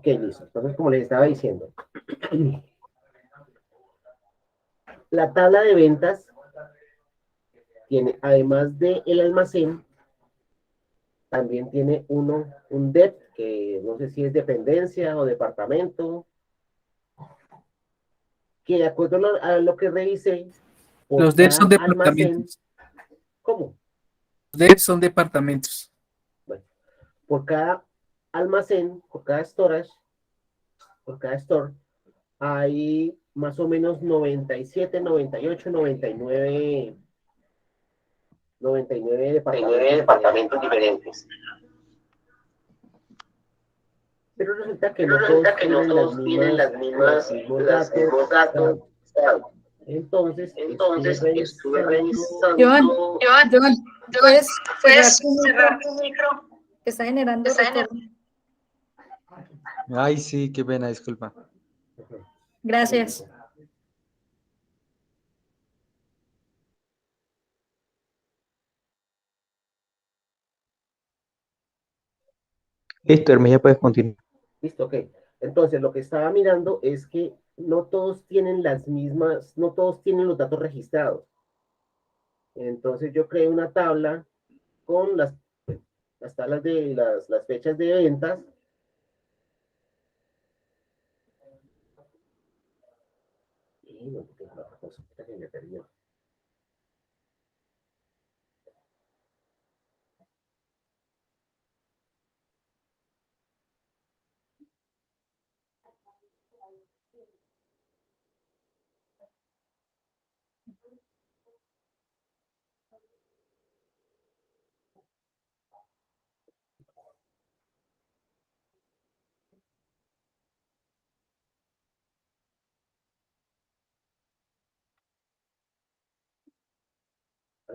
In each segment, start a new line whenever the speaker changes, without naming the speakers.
Ok, listo. Entonces, como les estaba diciendo, la tabla de ventas tiene, además del almacén, también tiene un DEP, que no sé si es dependencia o departamento, que de acuerdo a lo que revisé, por
Los devs son
cada almacén,
departamentos.
¿cómo?
Los devs son departamentos.
Bueno, por cada almacén, por cada store, hay más o menos 97, 98, 99 departamentos diferentes. Pero resulta que
Pero
no
resulta
todos
que no
tienen
todos tienen
los mismos
los
datos
mismos datos.
registrados. Entonces, estuve
Entonces estuve
revisando.
Joan,
revisando.
Joan,
Joan,
¿puedes cerrar
¿puedes
tu
cerrar
micro?
tu micro?
Que está generando
Está en el...
retorno.
Ay, sí, qué pena, disculpa.
Gracias.
Listo, Hermes, ya puedes continuar.
Listo, ok. Entonces, lo que estaba mirando es que no todos tienen las mismas, no todos tienen los datos registrados. Entonces, yo creé una tabla con las tablas de las fechas de ventas. Y no tengo la cosa que me perdió.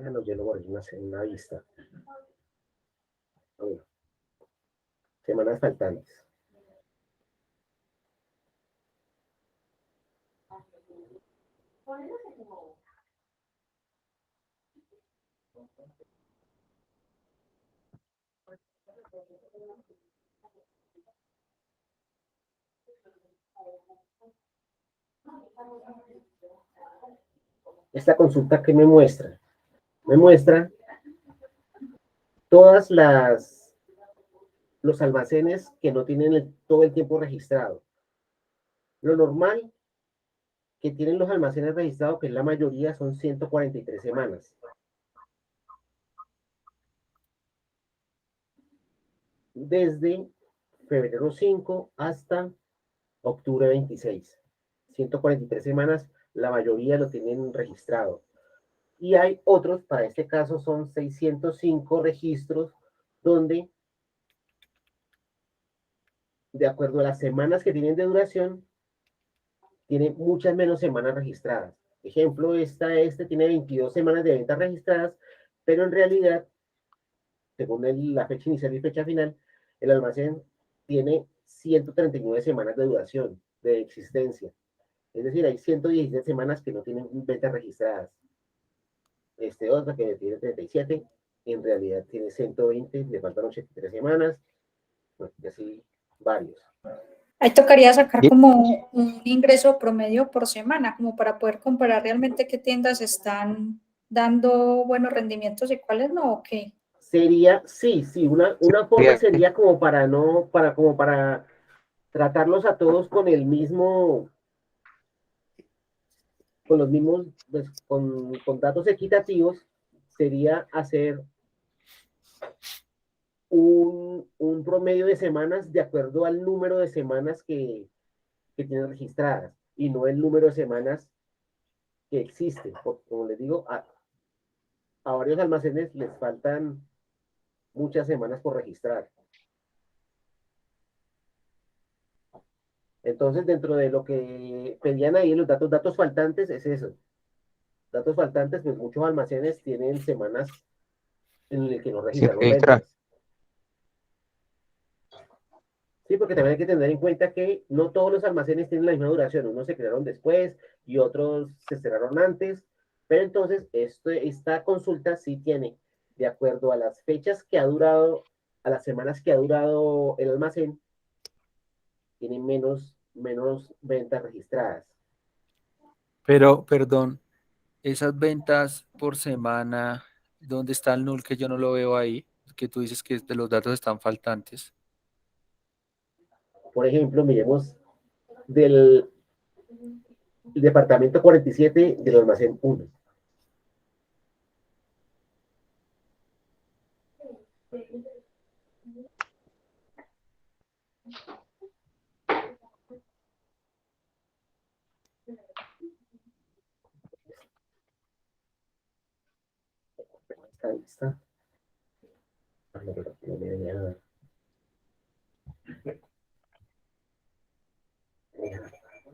Ah, no, yo lo guardé en una vista. Bueno, semanas faltantes. Esta consulta que me muestra todas los almacenes que no tienen todo el tiempo registrado. Lo normal que tienen los almacenes registrados, que es la mayoría, son 143 semanas. Desde febrero 5 hasta octubre 26. 143 semanas, la mayoría lo tienen registrado. Y hay otros, para este caso son 605 registros, donde, de acuerdo a las semanas que tienen de duración, tiene muchas menos semanas registradas. Ejemplo, este tiene 22 semanas de ventas registradas, pero en realidad, según la fecha inicial y fecha final, el almacén tiene 139 semanas de duración, de existencia. Es decir, hay 117 semanas que no tienen ventas registradas. Este otro que tiene 37, en realidad tiene 120, le faltan 83 semanas, bueno, y así varios.
Ahí tocaría sacar como un ingreso promedio por semana, como para poder comparar realmente qué tiendas están dando buenos rendimientos y cuáles no, ¿o qué?
Sería, sí, una forma sería como para no, como para tratarlos a todos con el mismo, con los mismos, pues, con datos equitativos, sería hacer un promedio de semanas de acuerdo al número de semanas que tienen registradas y no el número de semanas que existen. Porque, como les digo, a varios almacenes les faltan muchas semanas por registrar. Entonces, dentro de lo que pedían ahí los datos faltantes, es eso. Datos faltantes, pues muchos almacenes tienen semanas en las que no
Sin
registraron
registrar.
ventas. Sí, porque también hay que tener en cuenta que no todos los almacenes tienen la misma duración. Unos se crearon después y otros se cerraron antes. Pero entonces, esta consulta sí tiene, de acuerdo a las fechas que ha durado, a las semanas que ha durado el almacén, tienen menos ventas registradas.
Pero, perdón, esas ventas por semana, ¿dónde está el null que yo no lo veo ahí? Que tú dices que de los datos están faltantes.
Por ejemplo, miremos del departamento 47 del almacén 1. Ahí está. Ah, no, pero no me venía nada.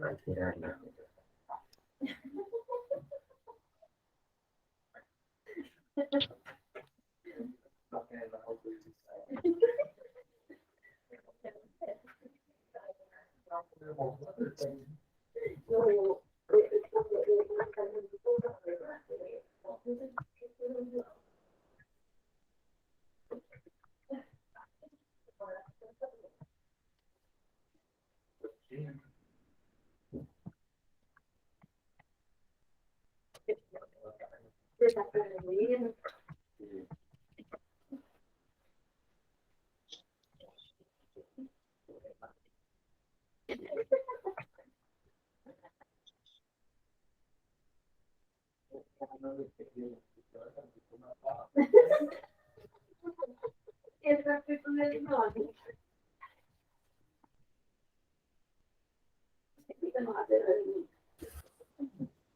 Alterarla.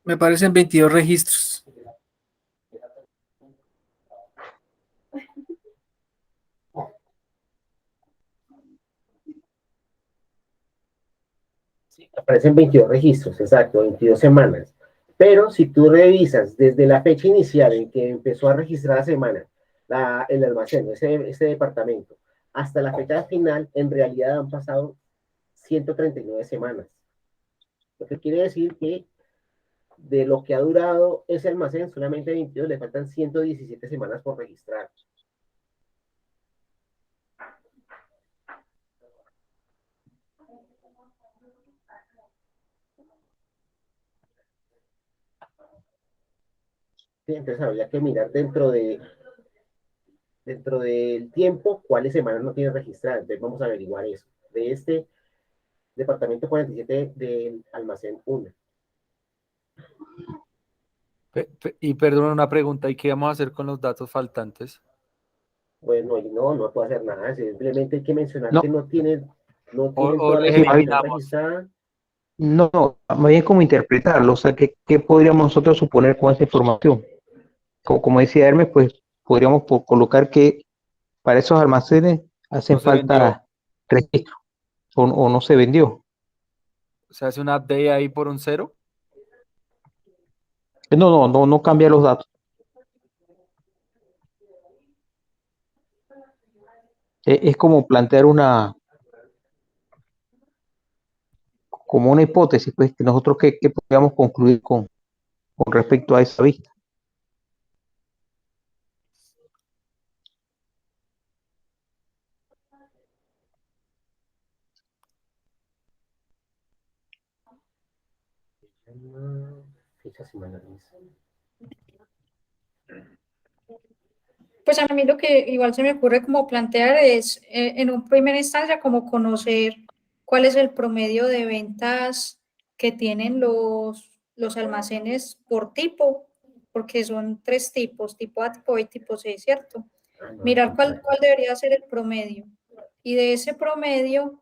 Me parecen 22 registros.
Aparecen 22 registros, exacto, 22 semanas. Pero si tú revisas desde la fecha inicial en que empezó a registrar la semana, el almacén, ese departamento, hasta la fecha final, en realidad han pasado 139 semanas. Lo que quiere decir que de lo que ha durado ese almacén, solamente 22, le faltan 117 semanas por registrar. Sí, entonces habría que mirar dentro del tiempo cuáles semanas no tiene registradas. Entonces vamos a averiguar eso. De este departamento 47 del almacén 1.
Y perdón, una pregunta, ¿y qué vamos a hacer con los datos faltantes?
Bueno, no puedo hacer nada. Simplemente hay que mencionar
No,
que no
O,
tienen
o
toda la
los
sí, más bien,
información
eliminamos.
registrada.
no, más bien como interpretarlo, o sea, ¿qué podríamos nosotros suponer con esa información? Como decía Hermes, pues podríamos colocar que para esos almacenes
No
hacen
se vendió.
falta registro o no se vendió.
Se hace un update ahí por un cero.
No cambia los datos. Es como plantear como una hipótesis, pues, que nosotros qué podríamos concluir con respecto a esa vista.
Fecha semanal.
Pues a mí lo que igual se me ocurre como plantear es, en un primera instancia, como conocer cuál es el promedio de ventas que tienen los almacenes por tipo, porque son 3 tipos, tipo A, tipo B y tipo C, ¿cierto?
Ah, no,
Mirar
aquí
cuál
está.
debería ser el promedio. Y de ese promedio,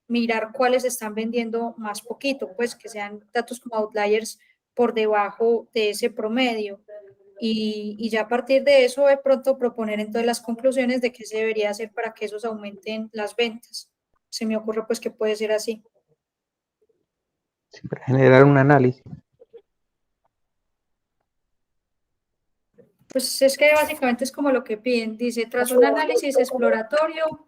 mirar cuáles están vendiendo más poquito, pues que sean datos como outliers por debajo de ese promedio. Y ya a partir de eso, de pronto proponer entonces las conclusiones de qué se debería hacer para que esos aumenten las ventas. Se me ocurre pues que puede ser así.
Para generar un análisis.
Pues es que básicamente es como lo que piden. Dice, tras un análisis exploratorio,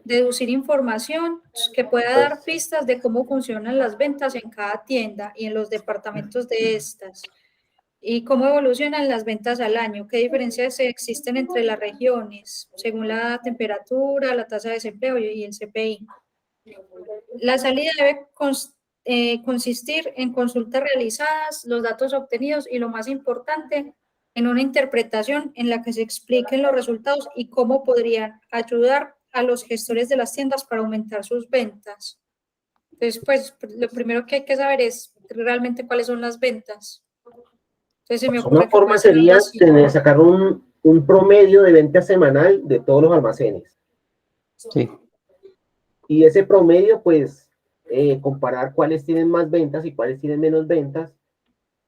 deducir información que pueda dar pistas de cómo funcionan las ventas en cada tienda y en los departamentos de estas. ¿Y cómo evolucionan las ventas al año? ¿Qué diferencias existen entre las regiones según la temperatura, la tasa de desempleo y el CPI? La salida debe consistir en consultas realizadas, los datos obtenidos y, lo más importante, en una interpretación en la que se expliquen los resultados y cómo podrían ayudar a los gestores de las tiendas para aumentar sus ventas. Entonces, pues, lo primero que hay que saber es realmente cuáles son las ventas. Entonces, se me
Una
ocurre que
forma
puede ser algo
sería
así.
sacar un promedio de venta semanal de todos los almacenes.
Sí,
Y ese promedio, pues, comparar cuáles tienen más ventas y cuáles tienen menos ventas.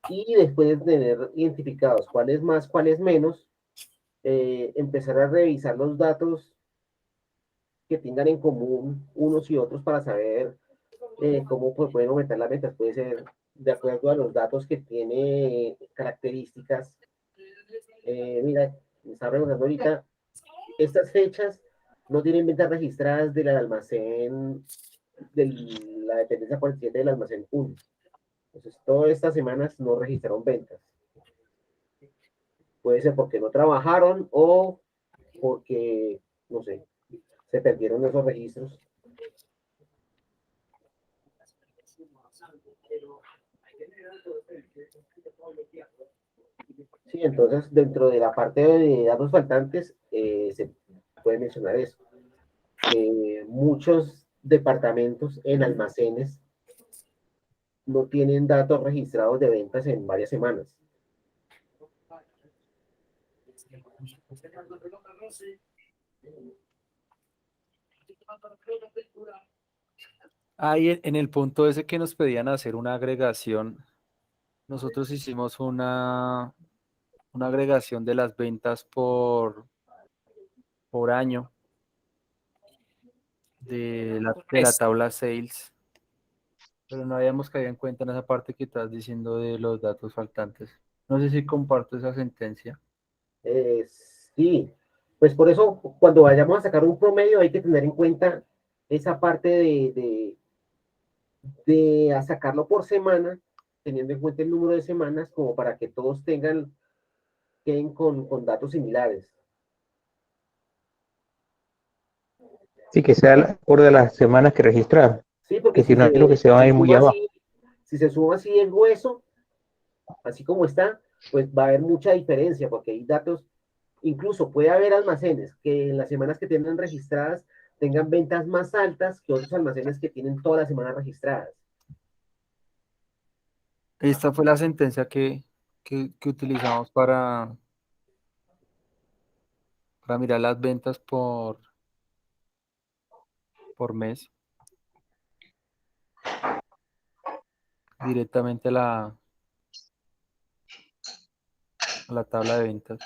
Y después de tener identificados cuáles más, cuáles menos, empezar a revisar los datos que tengan en común unos y otros para saber cómo pues, pueden aumentar las ventas. Puede ser de acuerdo a los datos que tiene características. Mira, me está preguntando ahorita, estas fechas no tienen ventas registradas del almacén, de la dependencia 47 del almacén 1. Entonces, todas estas semanas no registraron ventas. Puede ser porque no trabajaron o porque, no sé, se perdieron esos registros. Sí, entonces dentro de la parte de datos faltantes se puede mencionar eso, que muchos departamentos en almacenes no tienen datos registrados de ventas en varias semanas.
Ahí en el punto ese que nos pedían hacer una agregación, nosotros hicimos una agregación de las ventas por año de la tabla sales, pero no habíamos caído en cuenta en esa parte que estás diciendo de los datos faltantes. No sé si comparto esa sentencia.
Eh, sí, pues por eso cuando vayamos a sacar un promedio hay que tener en cuenta esa parte de a sacarlo por semana, teniendo en cuenta el número de semanas, como para que todos queden con datos similares.
sí, que sea acorde a las semanas que registraron,
Sí, porque
que si no, es lo que se va a ir muy abajo.
si se suma así el hueso, así como está, pues va a haber mucha diferencia, porque hay datos, incluso puede haber almacenes que en las semanas que tienen registradas tengan ventas más altas que otros almacenes que tienen todas las semanas registradas.
Esta fue la sentencia que utilizamos para mirar las ventas por mes, directamente a la tabla de ventas.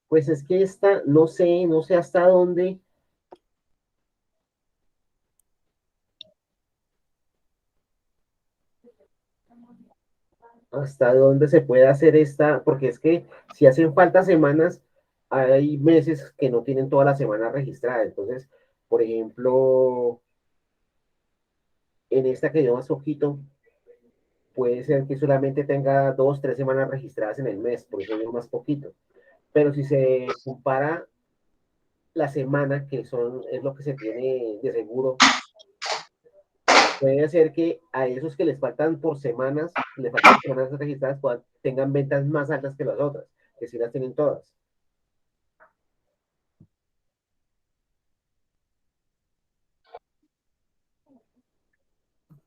Pues es que esta, no sé hasta dónde se puede hacer esta, porque es que si hacen falta semanas, hay meses que no tienen toda la semana registrada. Entonces, por ejemplo, en esta que dio más ojito, puede ser que solamente tenga 2, 3 semanas registradas en el mes, por eso dio más poquito. Pero si se compara la semana, es lo que se tiene de seguro, puede ser que a esos que les faltan por semanas, les faltan semanas registradas, tengan ventas más altas que las otras, que si las tienen todas.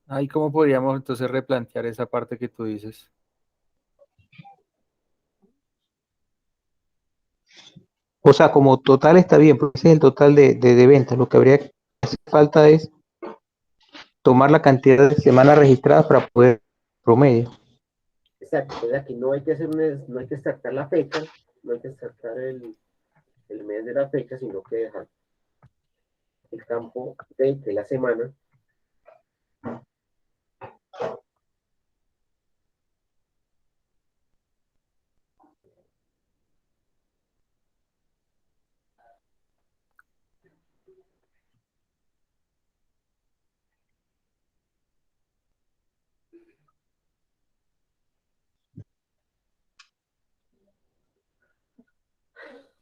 Ahí cómo podríamos entonces replantear esa parte que tú dices.
O sea, como total está bien, porque ese es el total de ventas. Lo que habría que hacer falta es tomar la cantidad de semanas registradas para poder promedio.
Exacto, entonces aquí no hay que no hay que extractar la fecha, no hay que extractar el mes de la fecha, sino que dejar el campo de la semana.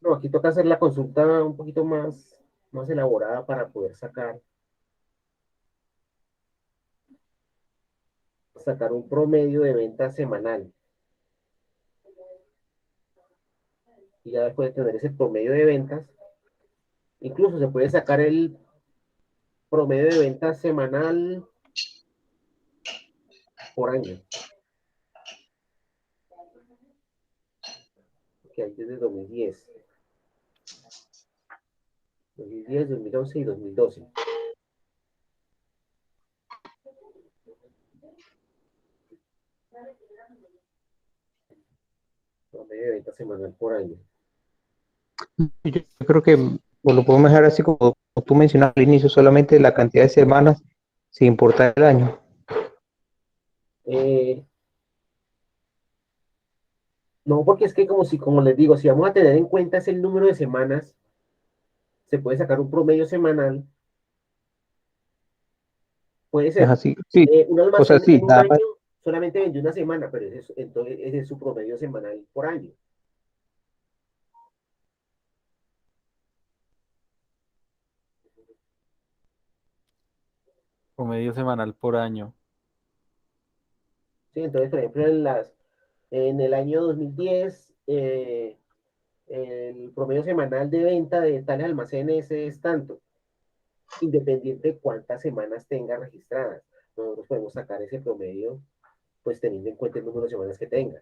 No, aquí toca hacer la consulta un poquito más elaborada para poder sacar un promedio de venta semanal. Y ya después de tener ese promedio de ventas, incluso se puede sacar el promedio de ventas semanal por año, que hay desde 2010, 2011 y 2012. Promedio de ventas semanal por año.
Yo creo que pues, lo podemos dejar así como tú mencionaste al inicio, solamente la cantidad de semanas sin importar el año.
Eh, no, porque es que como les digo, si vamos a tener en cuenta ese número de semanas, se puede sacar un promedio semanal. Puede
Es
ser.
así, sí,
Un
o sea,
almacén
sí,
en un
nada
año
más.
solamente vendió una semana, pero entonces ese es su promedio semanal por año.
Promedio semanal por año.
¿Sí? Entonces, por ejemplo, en el año 2010, el promedio semanal de venta de tales almacenes es tanto, independiente de cuántas semanas tenga registradas. Nosotros podemos sacar ese promedio, pues teniendo en cuenta el número de semanas que tenga.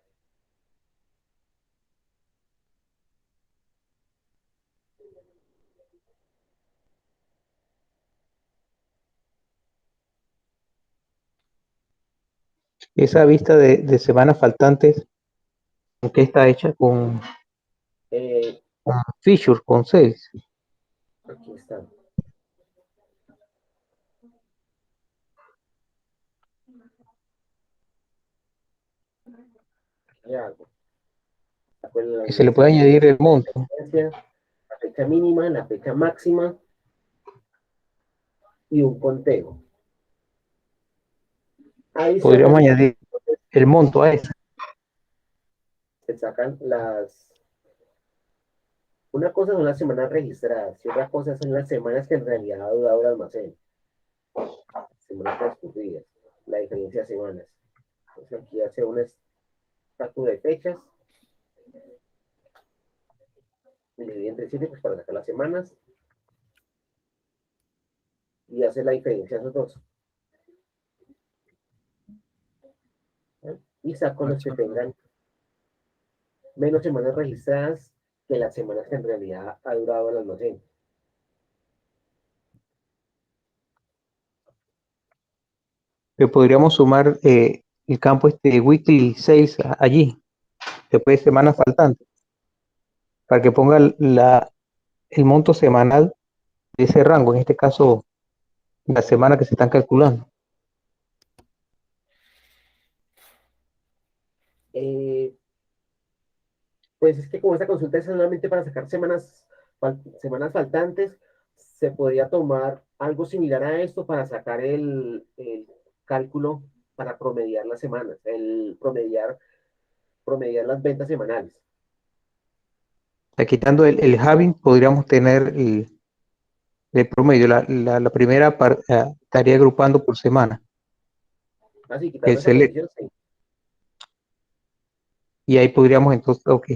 Esa vista de semanas faltantes, ¿con qué está hecha?
Eh,
Con feature, con sales.
aquí está. Aquí hago.
Y se le puede añadir el monto.
La fecha mínima, la fecha máxima y un conteo.
Podríamos
Adicional,
añadir el monto a eso.
se sacan una cosa son las semanas registradas y otra cosa son las semanas que en realidad ha durado el almacén. Semanas transcurridas. La diferencia de semanas. Entonces aquí hace un estatus de fechas. Y divide entre 7 pues, para sacar las semanas. Y hace la diferencia de esos dos. ¿Eh? Y saco los que tengan menos semanas registradas que las semanas que en realidad ha durado el almacén.
Que podríamos sumar el campo weekly sales allí, después de semanas faltantes, para que ponga el monto semanal de ese rango, en este caso la semana que se están calculando.
Eh, Pues es que como esta consulta es solamente para sacar semanas faltantes, se podría tomar algo similar a esto para sacar el cálculo para promediar las semanas, promediar las ventas semanales.
sea, quitando el halving, podríamos tener el promedio. La primera estaría agrupando por semana.
Así,
El
quitando esa
select.
condición, sí.
Y ahí podríamos entonces, ok.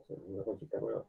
Una consulta nueva.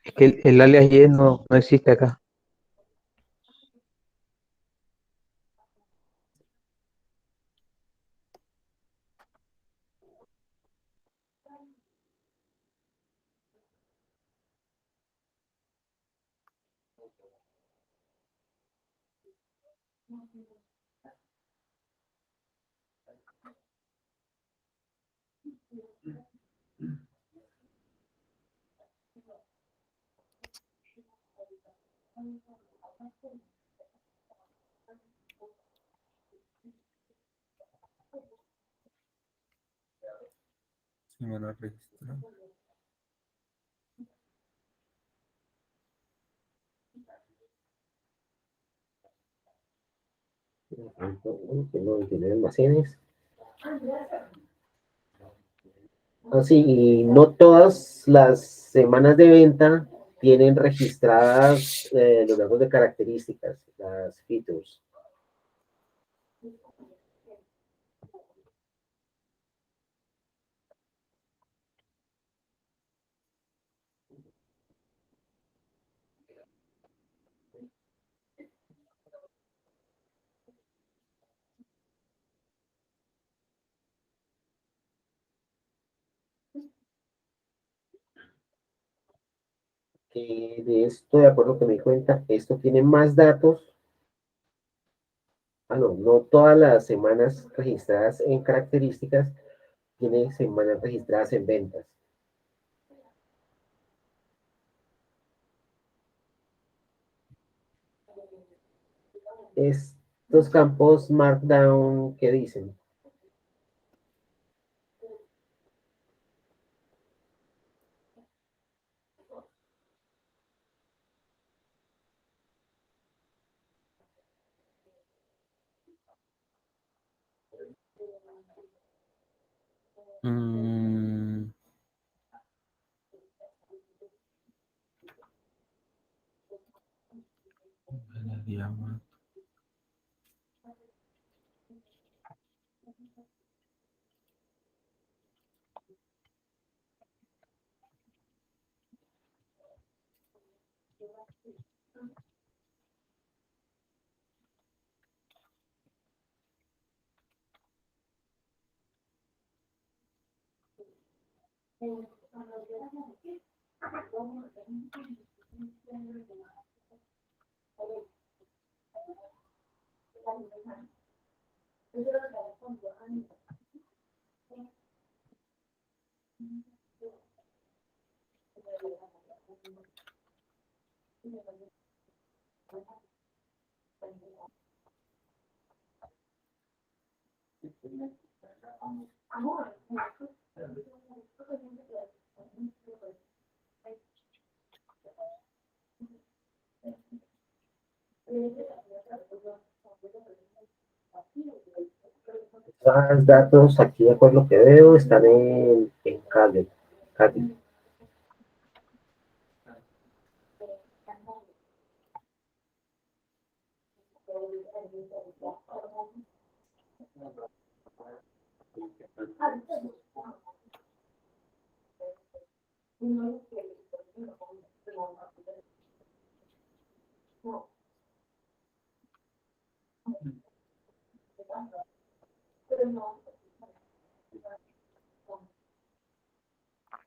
Es que el alias Y no existe acá.
Semana registrada.
Tengo 29 almacenes. Así, y no todas las semanas de venta tienen registradas los datos de características, las features. Que de esto, de acuerdo que me di cuenta, esto tiene más datos. Ah, no, no todas las semanas registradas en características tienen semanas registradas en ventas. Estos campos Markdown, ¿qué dicen?
Mm, diagrama.
Los datos aquí, de acuerdo a lo que veo, están en Kaggle. Kaggle.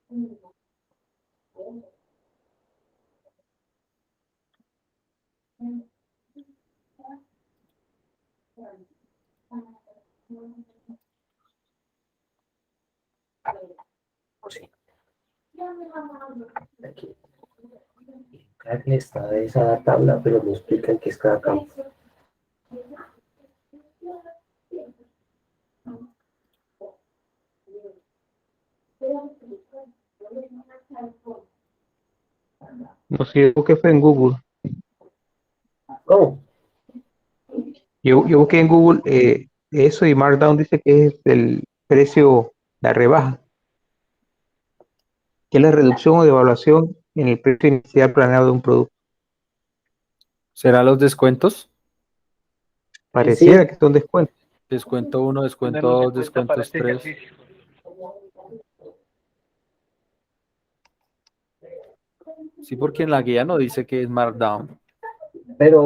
Sí, aquí. Cada que está esa tabla, pero no explican qué es cada campo.
No sé, yo busqué fue en Google.
¿Cómo?
Yo busqué en Google eso y Markdown dice que es el precio, la rebaja, que es la reducción o devaluación en el precio inicial planeado de un producto.
¿Será los descuentos?
Pareciera
Sí,
que son descuentos.
Descuento 1, descuento
Tenerlos en
2,
cuenta para
descuentos
este
3.
ejercicio.
Sí, porque en la guía no dice que es Markdown.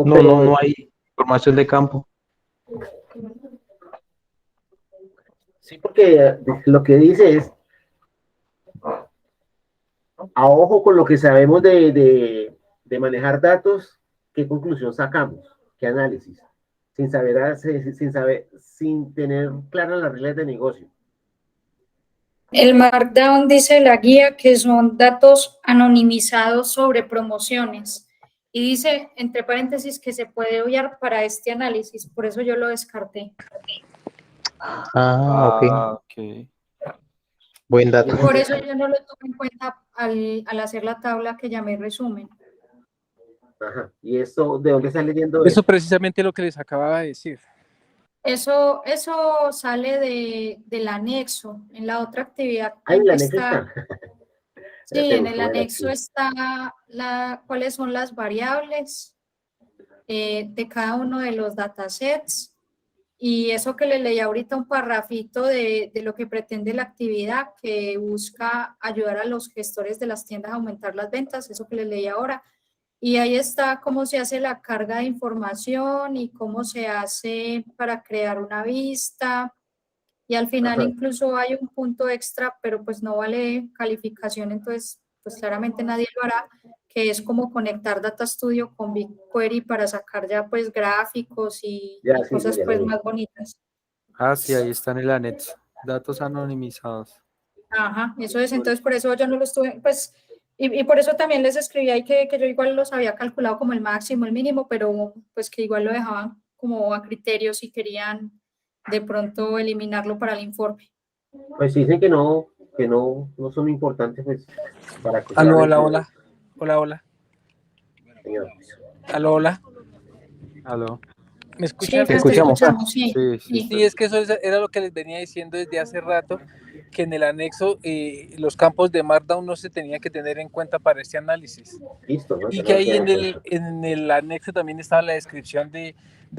No hay información de campo.
sí, porque lo que dice es, a ojo con lo que sabemos de manejar datos, ¿qué conclusión sacamos? ¿Qué análisis? Sin tener claras las reglas de negocio.
El Markdown dice la guía que son datos anonimizados sobre promociones y dice, entre paréntesis, que se puede obviar para este análisis, por eso yo lo descarté.
Ok.
Ok.
Buen dato.
Por eso yo no lo tuve en cuenta al hacer la tabla que llamé resumen.
Ajá. ¿Y esto de dónde está leyendo
Eso
eso?
precisamente es lo que les acababa de decir.
Eso sale del anexo. En la otra actividad
Ahí en la anexo
está,
está.
sí,
Te
en el
busco ver
anexo
aquí.
está cuáles son las variables de cada uno de los datasets. Y eso que le leí ahorita un parrafito de lo que pretende la actividad, que busca ayudar a los gestores de las tiendas a aumentar las ventas, eso que le leí ahora. Y ahí está cómo se hace la carga de información y cómo se hace para crear una vista. Y al final
Ajá.
incluso hay un punto extra, pero pues no vale calificación, entonces pues claramente nadie lo hará, que es como conectar Data Studio con BigQuery para sacar ya pues gráficos
Ya,
y
sí, sí,
cosas
ya lo
pues
vi.
más bonitas.
Ah, sí, ahí está en el anexo. Datos anonimizados.
Ajá, eso es, entonces por eso yo no lo estuve, pues, y por eso también les escribí ahí que yo igual los había calculado como el máximo, el mínimo, pero pues que igual lo dejaban como a criterio si querían de pronto eliminarlo para el informe.
Pues dicen que no son importantes, pues, para que se
Aló,
hablen
hola,
como
hola. Hola, hola.
señor.
Aló, hola.
Aló.
¿Me
Sí,
escuchan?
Te
Fran, te
escuchamos.
escuchamos, sí.
Sí, sí,
Sí.
Sí, es que era lo que les venía diciendo desde hace rato, que en el anexo los campos de Markdown no se tenían que tener en cuenta para este análisis.
Listo, ¿no?
Y
Eso
que
no lo
ahí
tienen en cuenta.
en el anexo también estaba la descripción de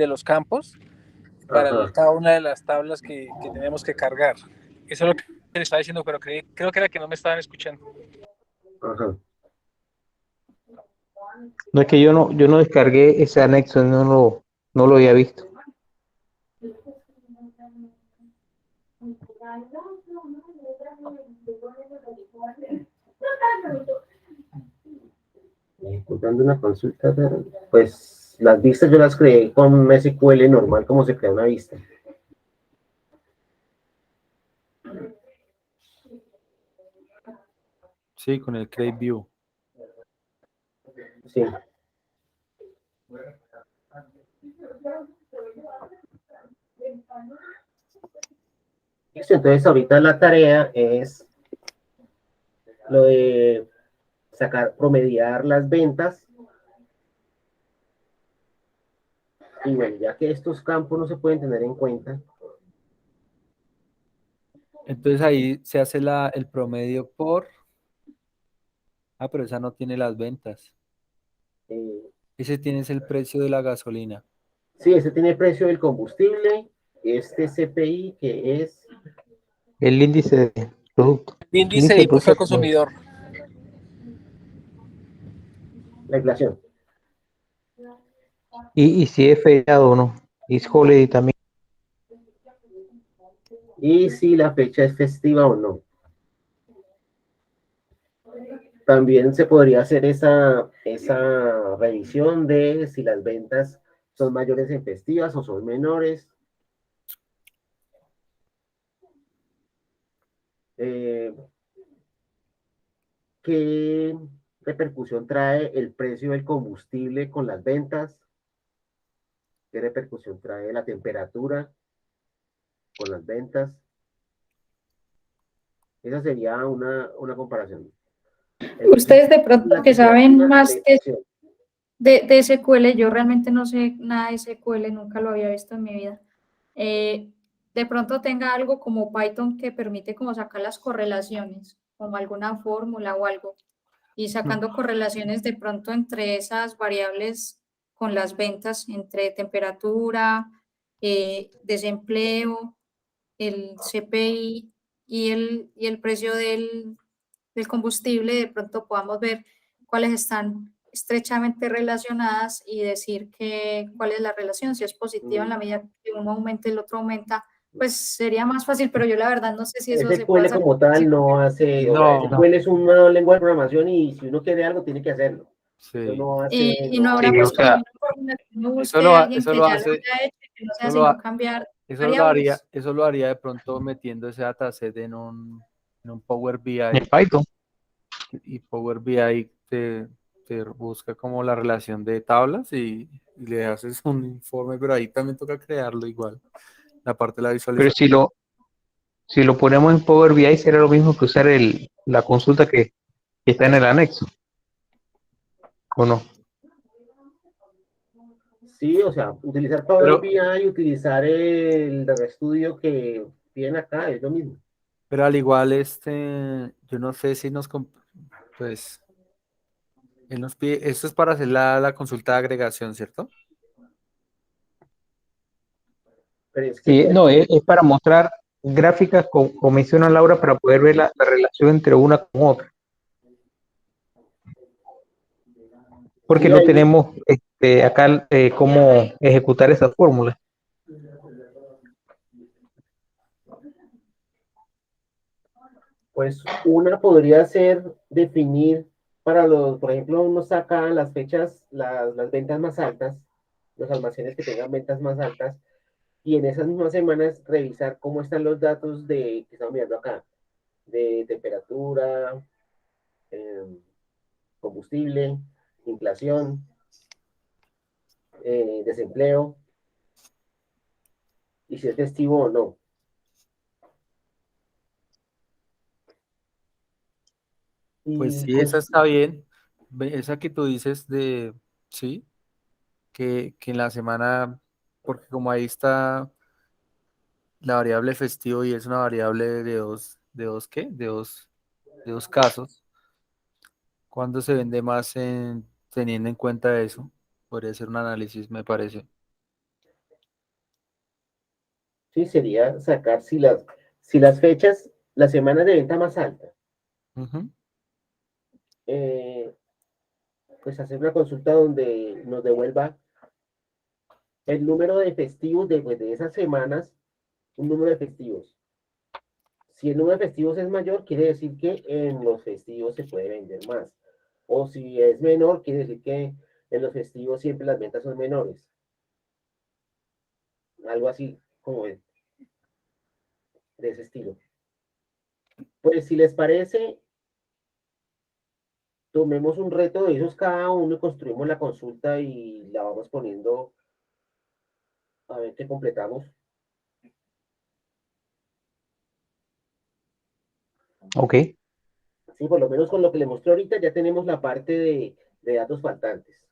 los campos para
Ajá,
cada una de las tablas que tenemos que cargar. Eso es lo que les estaba diciendo, pero creo que era que no me estaban escuchando.
ajá.
No es que yo no descargué ese anexo, no lo había visto.
Ejecutando una consulta, pero, pues las vistas yo las creé con SQL normal, como se crea una vista.
sí, con el Create View.
Sí. Listo, entonces ahorita la tarea es lo de promediar las ventas. Y bueno, ya que estos campos no se pueden tener en cuenta,
Entonces ahí se hace el promedio por... Ah, pero esa no tiene las ventas.
eh,
Ese tienes el precio de la gasolina.
sí, este tiene precio del combustible, este CPI que es
El índice de producto. El
Índice
índice
de
de
impuesto
producto
al consumidor.
la inflación.
y si es feriado o no. Y es holiday también.
Y si la fecha es festiva o no. También se podría hacer esa revisión de si las ventas son mayores en festivas o son menores. Eh, ¿Qué repercusión trae el precio del combustible con las ventas? ¿Qué repercusión trae la temperatura con las ventas? Esa sería una comparación.
Ustedes de pronto
La
que saben
temperatura, la
más
inflación.
de SQL, yo realmente no sé nada de SQL, nunca lo había visto en mi vida. De pronto tenga algo como Python que permite como sacar las correlaciones, como alguna fórmula o algo, y sacando correlaciones de pronto entre esas variables con las ventas, entre temperatura, desempleo, el CPI y el precio del combustible, de pronto podamos ver cuáles están estrechamente relacionadas y decir cuál es la relación, si es positiva en la medida que uno aumenta y el otro aumenta, pues sería más fácil, pero yo la verdad no sé si eso se puede
SQL
hacer.
como tal no hace, o sea,
No,
SQL es una lengua de programación y si uno quiere algo tiene que hacerlo. Eso
sí.
no hace,
Y no
Sí,
habrá
o
pues como
sea,
una fórmula que uno
Eso
busque de
lo,
alguien
eso
que
lo
ya lo
hace,
haya hecho, que no sea
eso lo,
sino
ha-
cambiar
eso lo haría,
variables.
eso lo haría de pronto metiendo ese dataset en un Power
en
BI
Python.
y Power BI te busca como la relación de tablas y le haces un informe, pero ahí también toca crearlo igual, la parte de la
Pero
visualización.
si lo ponemos en Power BI, será lo mismo que usar la consulta que está en el anexo, ¿o no?
sí, o sea, utilizar Power
Pero,
BI y utilizar el RStudio que viene acá, es lo mismo.
pero al igual, yo no sé si pues, él nos pide, esto es para hacer la consulta de agregación, ¿cierto?
Pero es que
Sí, no, es para mostrar gráficas, como menciona Laura, para poder ver la relación entre una con otra, porque
sí,
no
ahí,
tenemos acá cómo ejecutar esa fórmula.
pues una podría ser definir para los, por ejemplo, uno saca las fechas, las ventas más altas, los almacenes que tengan ventas más altas, y en esas mismas semanas revisar cómo están los datos que estamos mirando acá, de temperatura, combustible, inflación, desempleo, y si es festivo o no.
Pues
Y
sí, esa está bien. Esa que tú dices sí, que en la semana, porque como ahí está la variable festivo y es una variable ¿qué? De dos casos. ¿Cuándo se vende más teniendo en cuenta eso? Podría ser un análisis, me parece.
sí, sería sacar si las fechas, las semanas de venta más altas,
Ujú.
eh, pues hacer una consulta donde nos devuelva el número de festivos de esas semanas, un número de festivos. Si el número de festivos es mayor, quiere decir que en los festivos se puede vender más. O si es menor, quiere decir que en los festivos siempre las ventas son menores. Algo así como de ese estilo. Pues si les parece, tomemos un reto de esos cada uno y construimos la consulta y la vamos poniendo a ver qué completamos.
Ok,
Sí, por lo menos con lo que les mostré ahorita ya tenemos la parte de datos faltantes.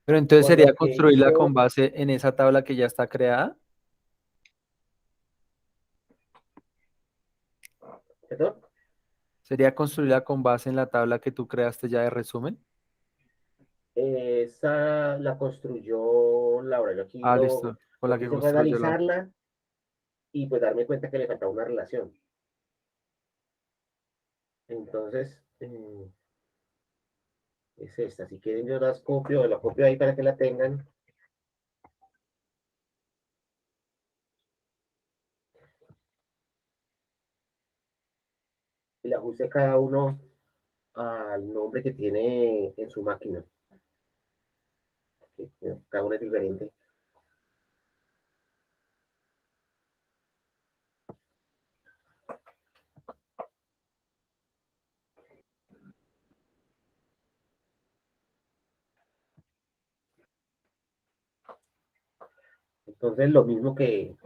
Pero entonces
Con
sería
lo que
construirla con
hizo,
base en esa tabla que ya está creada.
¿perdón?
Sería construirla con base en la tabla que tú creaste ya de resumen.
Esa la construyó Laura. Yo aquí
Ah,
lo,
listo. Con
lo
la
que
que
hice fue
construyó la.
analizarla y pues darme cuenta que le faltaba una relación. Entonces, es esta. Si quieren yo la copio ahí para que la tengan. le ajuste cada uno al nombre que tiene en su máquina. Cada uno es diferente. Entonces, lo mismo que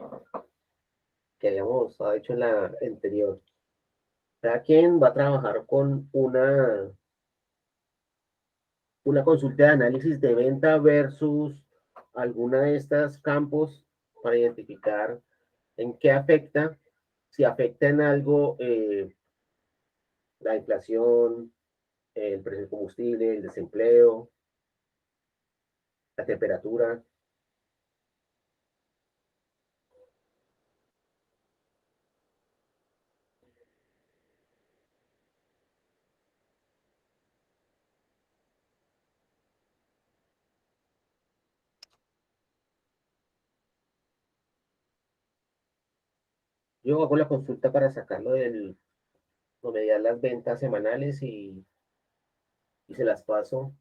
habíamos hecho en la anterior. Cada quien va a trabajar con una consulta de análisis de venta versus alguna de estas campos para identificar en qué afecta, si afecta en algo la inflación, el precio del combustible, el desempleo, la temperatura. Yo hago la consulta para sacarlo mediar las ventas semanales y se las paso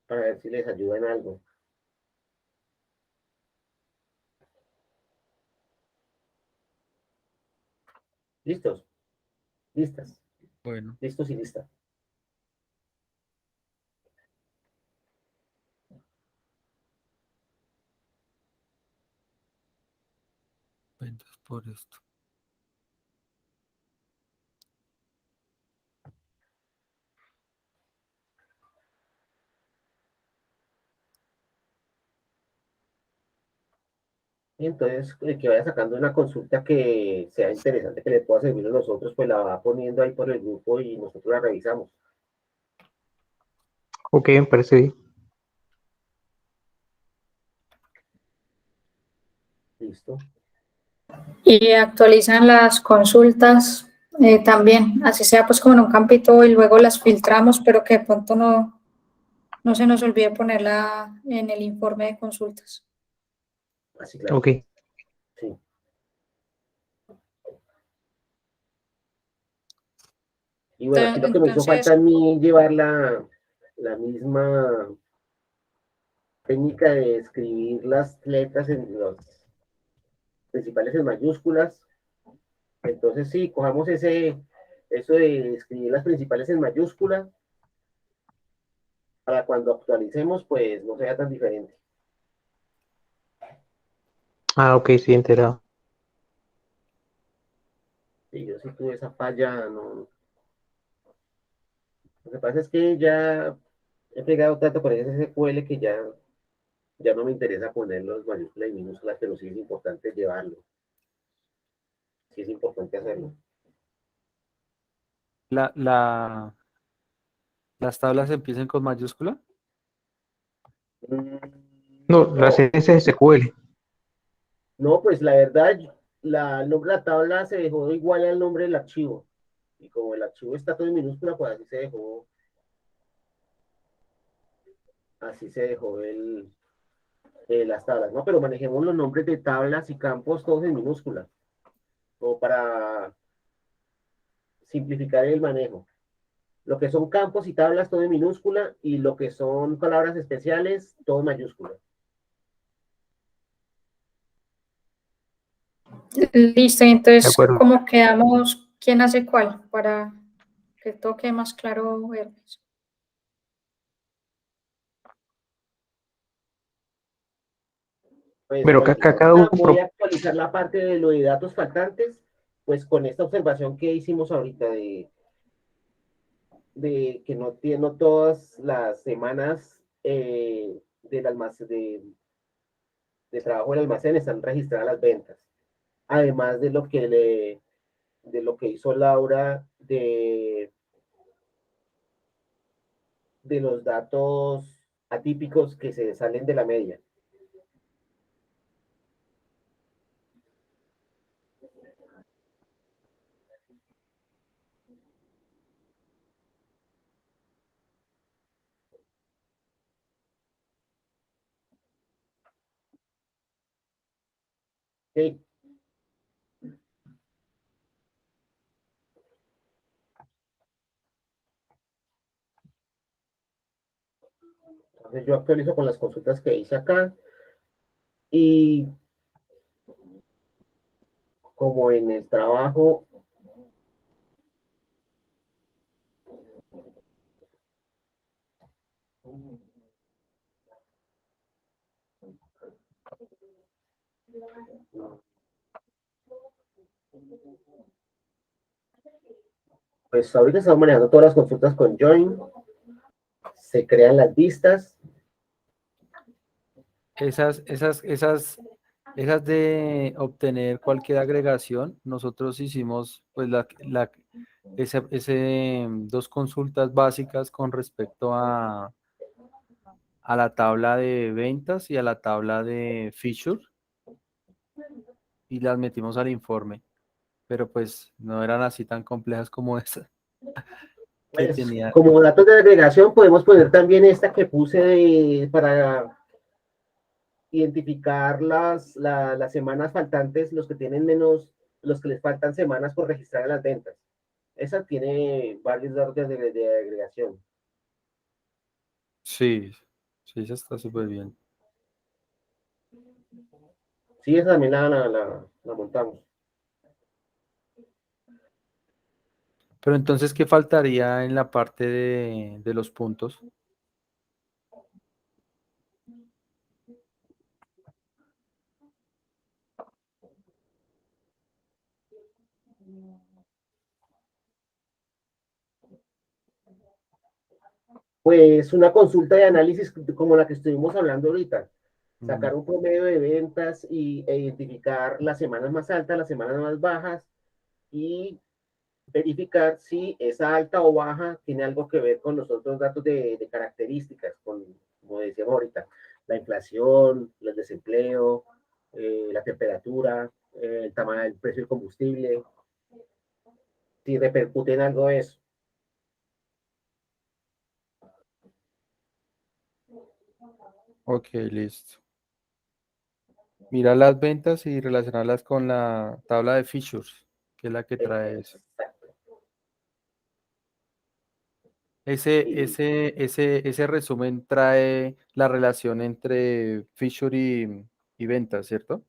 para ver si les ayuda en algo. ¿Listos? ¿Listas?
Bueno,
¿Listos y listas?
ventas por esto.
Y entonces, el que vaya sacando una consulta que sea interesante, que le pueda servir a nosotros, pues la va poniendo ahí por el grupo y nosotros la revisamos.
Ok, me parece bien.
¿Listo?
Y actualizan las consultas también, así sea pues como en un campito y luego las filtramos, pero que de pronto no se nos olvide ponerla en el informe de consultas.
Así, claro.
Ok.
Sí. Y bueno, aquí lo que me hizo falta a
Entonces,
mí llevar la misma técnica de escribir las letras en los principales en mayúsculas. Entonces, sí, cojamos eso de escribir las principales en mayúscula para cuando actualicemos, pues no sea tan diferente.
Ah, ok, sí, enterado.
Sí, yo sí tuve esa falla, no. Lo que pasa es que ya he pegado tanto con ese SQL que ya no me interesa poner los mayúsculas y minúsculas, pero sí es importante llevarlo. Sí es importante hacerlo.
La, la, las tablas empiezan con mayúscula.
Mm,
No, la
No,
SQL.
no, pues la verdad, el nombre de la tabla se dejó igual al nombre del archivo. Y como el archivo está todo en minúscula, pues así se dejó las tablas, ¿no? Pero manejemos los nombres de tablas y campos todos en minúscula, como para simplificar el manejo. Lo que son campos y tablas, todo en minúscula, y lo que son palabras especiales, todo en mayúscula.
listo,
De
entonces,
acuerdo.
¿cómo quedamos? ¿Quién hace cuál? Para que todo quede más claro ver.
Pues
Pero que
cualquier
acá cada
cosa,
uno
voy a actualizar la parte de lo de datos faltantes, pues con esta observación que hicimos ahorita de que no todas las semanas del almacén, de trabajo del almacén están registradas las ventas. Además de lo que hizo Laura de los datos atípicos que se salen de la media. ¿Ok? Entonces yo actualizo con las consultas que hice acá y como en el trabajo, pues ahorita estamos manejando todas las consultas con Join, se crean las vistas.
Esas de obtener cualquier agregación, nosotros hicimos pues dos consultas básicas con respecto a la tabla de ventas y a la tabla de feature y las metimos al informe, pero pues no eran así tan complejas como esa que
Pues
tenía.
como datos de agregación podemos poner también esta que puse para identificar las semanas faltantes, los que tienen menos, los que les faltan semanas por registrar en las ventas. Esa tiene varios datos de agregación.
Sí, sí, esa está súper bien.
Sí, esa también la montamos.
Pero entonces, ¿qué faltaría en la parte de los puntos?
Pues una consulta de análisis como la que estuvimos hablando ahorita.
Mm,
Sacar un promedio de ventas e identificar las semanas más altas, las semanas más bajas y verificar si esa alta o baja tiene algo que ver con los otros datos de características, como decíamos ahorita, la inflación, el desempleo, la temperatura, el tamaño del precio del combustible, si repercute en algo de eso.
ok, listo. Mira las ventas y relacionarlas con la tabla de features, que es la que trae eso.
Exacto. Y
Ese resumen trae la relación entre feature y ventas, ¿cierto?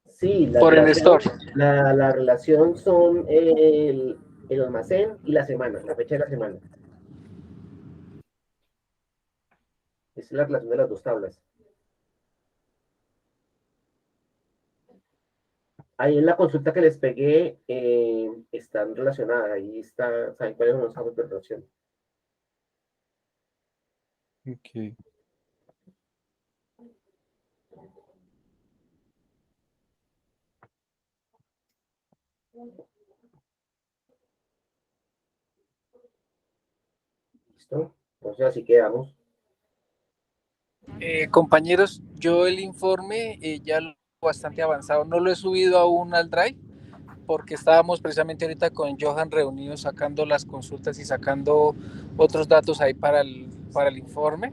sí,
Por el store.
la relación son el almacén y la semana, la fecha de la semana. Esa es la relación de las dos tablas. Ahí en la consulta que les pegué están relacionadas. Ahí está, saben cuáles son los campos de relación.
Ok.
¿Listo? Entonces así quedamos.
Compañeros, yo el informe ya lo bastante avanzado, no lo he subido aún al Drive porque estábamos precisamente ahorita con Johan reunidos sacando las consultas y sacando otros datos ahí para el informe.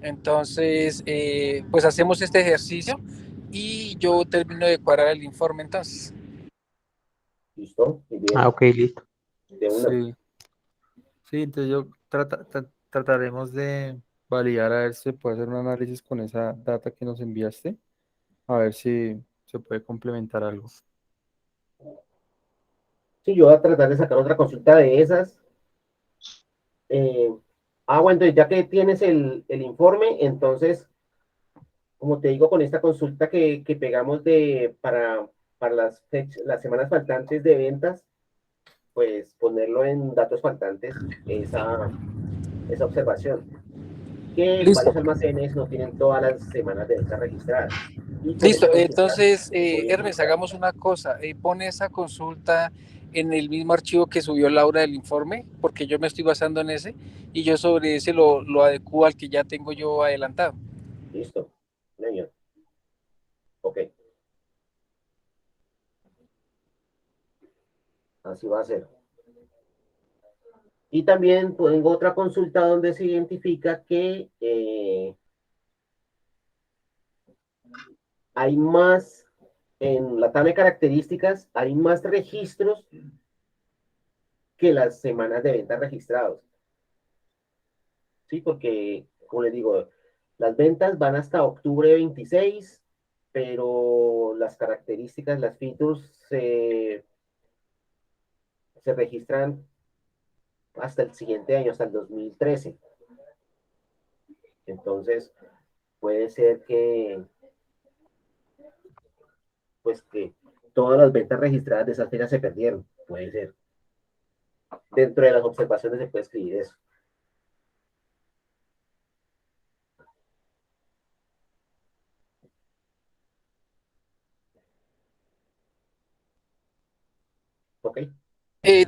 Entonces, pues hacemos este ejercicio y yo termino de cuadrar el informe entonces.
¿Listo? Muy
Ah,
bien.
ok, listo.
De una.
Sí, sí, entonces trataremos de validar a ver si se puede hacer un análisis con esa data que nos enviaste, a ver si se puede complementar algo.
Sí, yo voy a tratar de sacar otra consulta de esas. Eh, bueno, entonces ya que tienes el informe, entonces, como te digo, con esta consulta que pegamos para las semanas faltantes de ventas, pues ponerlo en datos faltantes, esa observación, que
Listo,
varios almacenes no tienen todas las semanas de venta registradas. Y con esa
listo.
consulta
Entonces,
voy a
Hermes,
identificar.
hagamos una cosa. Pone esa consulta en el mismo archivo que subió Laura del informe, porque yo me estoy basando en ese, y yo sobre ese lo adecuo al que ya tengo yo adelantado.
Listo. Señor. Ok, así va a ser. Y también tengo otra consulta donde se identifica que hay más, en la tabla de características, hay más registros que las semanas de venta registrados. ¿sí? Porque, como les digo, las ventas van hasta octubre 26, pero las características, las features se registran hasta el siguiente año, hasta el 2013. Entonces, puede ser que, pues, que todas las ventas registradas de esas fechas se perdieron. Puede ser. Dentro de las observaciones se puede escribir eso. ¿Ok?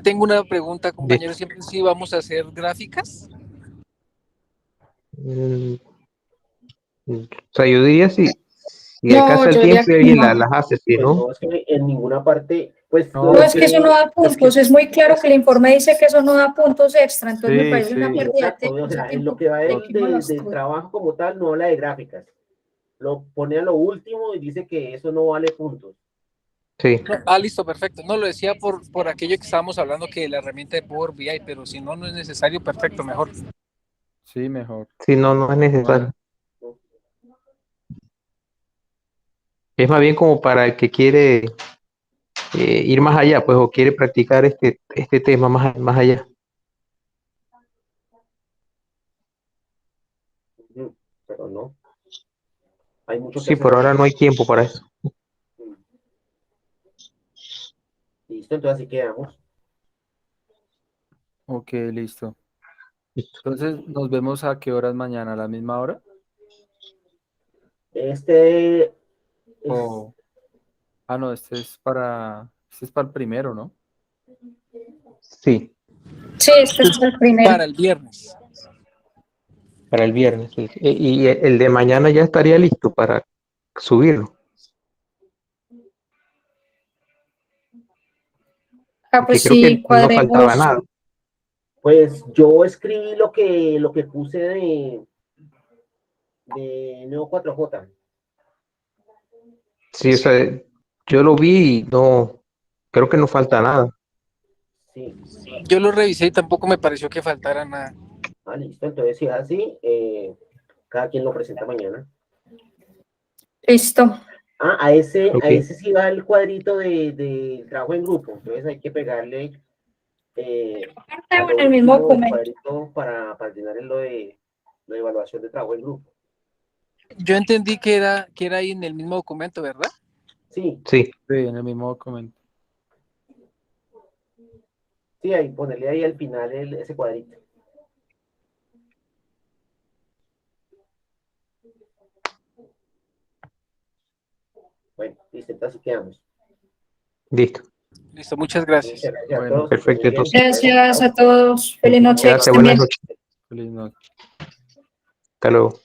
Tengo una pregunta,
Listo.
compañero. ¿Siempre sí vamos a hacer gráficas?
Mm, O sea, yo diría si
No,
alcanza el
yo diría
tiempo y
que
alguien
no.
las hace, si
Pues
no,
no, es que en ninguna parte, pues
No,
No,
lo
es que eso no da
es que
puntos, es muy claro que el informe dice que eso no da puntos extra, entonces me
sí,
parece una
sí,
pérdida de
exacto, o
ese
sea, en lo
tiempo
que va
to-
que uno las
del
cosas.
trabajo como tal, no habla de gráficas. Lo pone a lo último y dice que eso no vale puntos.
sí,
No, listo, perfecto. No lo decía por aquello que estábamos hablando que la herramienta de Power BI, pero si no, no es necesario, perfecto, mejor.
sí, mejor.
si no, no es necesario. Es más bien como para el que quiere ir más allá, pues, o quiere practicar este tema más allá.
Ujú, pero no, hay mucho que
Sí,
hacer
por ahora
ahora.
no hay tiempo para eso.
Listo, entonces así quedamos.
Ok, listo.
Listo.
Entonces, nos vemos a qué horas mañana, a la misma hora.
Este es,
O, no, este es para el primero, ¿no?
Sí,
Sí, este es el primero.
Para el viernes.
para el viernes. Sí. Y el de mañana ya estaría listo para subirlo,
Ah,
porque
pues
creo que
sí,
no faltaba
cuadremos.
nada.
pues yo escribí lo que puse de Neo 4J.
Sí, o sea, yo lo vi y no, creo que no falta nada.
Sí.
Yo lo revisé y tampoco me pareció que faltara nada.
Ah, listo. Entonces, si es así, cada quien lo presenta mañana.
Listo.
Ah,
Ok,
a ese sí va el cuadrito de trabajo en grupo. Entonces hay que pegarle a lo
En el mismo
último del
documento.
cuadrito para llenar en lo de evaluación de trabajo en grupo.
Yo entendí que era ahí en el mismo documento, ¿verdad?
Sí,
sí,
Sí, en el mismo documento.
sí, ahí ponerle ahí al final ese cuadrito. Bueno, listo, entonces así quedamos.
listo.
Listo, muchas gracias.
Muchas gracias a
Bueno,
todos, que estén
Perfecto,
muy bien.
entonces,
Bueno,
Gracias
chao.
a todos. Feliz noche, que
gracias,
estén
buenas
bien.
noches.
feliz noche.
Hasta luego.